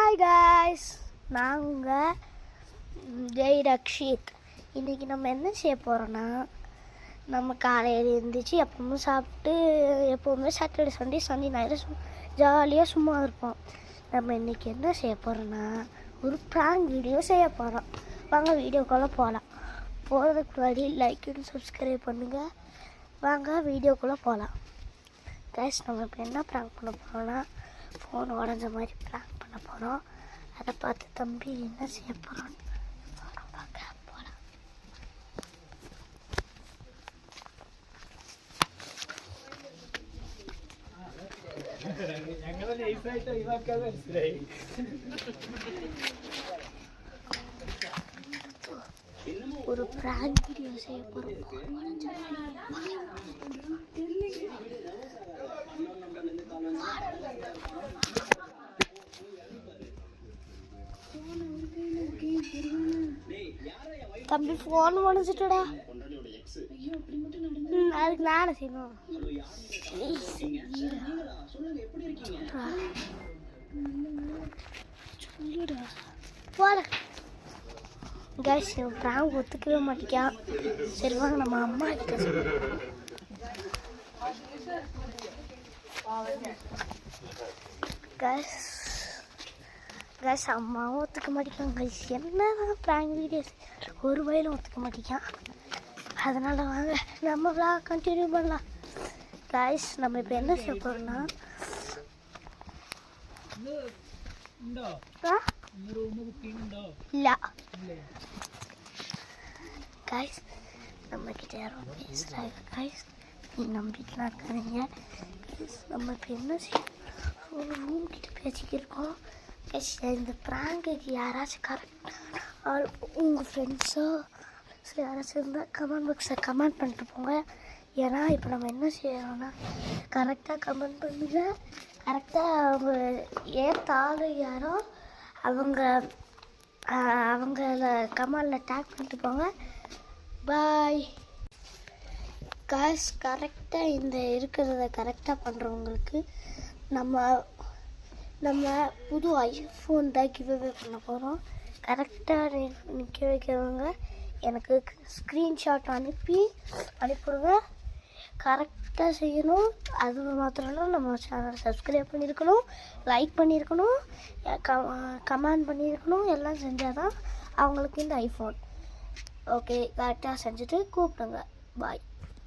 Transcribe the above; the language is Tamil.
ஹாய் காய்ஸ், நான் உங்கள் ஜெய் ரக்ஷித். இன்றைக்கி நம்ம என்ன செய்ய போகிறோன்னா, நம்ம காலையில் எழுந்திரிச்சு எப்பவுமே சாப்பிட்டு எப்போவுமே சாட்டர்டே சண்டே ஞாயிறு ஜாலியாக சும்மா இருப்போம். நம்ம இன்றைக்கி என்ன செய்ய போகிறோன்னா, ஒரு ப்ராங்க் வீடியோ செய்ய போகிறோம். வாங்க வீடியோக்குள்ளே போகலாம். போகிறதுக்கு முன்னாடி லைக் அண்ட் சப்ஸ்கிரைப் பண்ணுங்கள். வாங்க வீடியோக்குள்ளே போகலாம். கைஸ், நம்ம இப்போ என்ன ப்ராங்க் பண்ண போகிறோன்னா, ஃபோன் உடஞ்ச மாதிரி ப்ராங்க் பண்ண போகிறோம். அதை பார்த்து தம்பி என்ன செய்ய போகிறோன்னு பார்க்க போகலாம். ஒரு ப்ராங்க் வீடியோ செய்ய போகிறோம். தம்பி ஃபோன் உடஞ்சிட்டடா. அதுக்கு நானே செய்யணும். சொல்லிடா போல. கைஸ், ப்ராங்க் ஒத்துக்கவே மாட்டேங்கான். சரி வாங்க நம்ம அம்மா கிட்ட சொல்லுவோம். கைஸ் அம்மாவும் ஒத்துக்க மாட்டேங்கான். கைஸ் என்னதான் ப்ராங்க் வீடியோஸ் ஒரு வயலும் ஒத்துக்க மாட்டேங்கான். அதனால் வாங்க நம்ம vlog கண்டினியூ பண்ணலாம். கைஸ், நம்ம இப்போ என்ன செய்ய போகிறோம்னா, இல்லை கைஸ், நம்மக்கிட்ட யாரும் பேசுகிறாங்க. கைஸ், நீ நம்பிக்கலாம் இருக்காதீங்க. நம்ம இப்போ என்ன செய்யணும், ஒரு ரூம் கிட்ட பேசிக்கிருக்கோம். இந்த ப்ராங்குக்கு யாராச்சும் கரெக்டாக உங்கள் ஃப்ரெண்ட்ஸோ யாராச்சும் இருந்தால் கமெண்ட் பாக்ஸில் கமெண்ட் பண்ணிட்டு போங்க. ஏன்னா இப்போ நம்ம என்ன செய்யறோம்னா, கரெக்டாக கமெண்ட் பண்ணுங்க. கரெக்டாக அவங்க ஏற்ற ஆள் யாரோ அவங்கள கமெண்டில் டேக் பண்ணிட்டு போங்க. பாய் காஸ். கரெக்டாக இந்த இருக்கிறத கரெக்டாக பண்ணுறவங்களுக்கு நம்ம புது ஐஃபோன் தான் கிவ்அவே பண்ண போகிறோம். கரெக்டாக நிற்க வைக்கிறவங்க எனக்கு ஸ்க்ரீன்ஷாட் அனுப்பிவிடுங்க. கரெக்டாக செய்யணும். அது மாத்திரம் இல்லை, நம்ம சேனலை சப்ஸ்கிரைப் பண்ணியிருக்கணும், லைக் பண்ணியிருக்கணும், கமெண்ட் பண்ணியிருக்கணும். எல்லாம் செஞ்சால் தான் அவங்களுக்கு இந்த ஐஃபோன். ஓகே, கரெக்டாக செஞ்சுட்டு கூப்பிடுங்க. பாய்.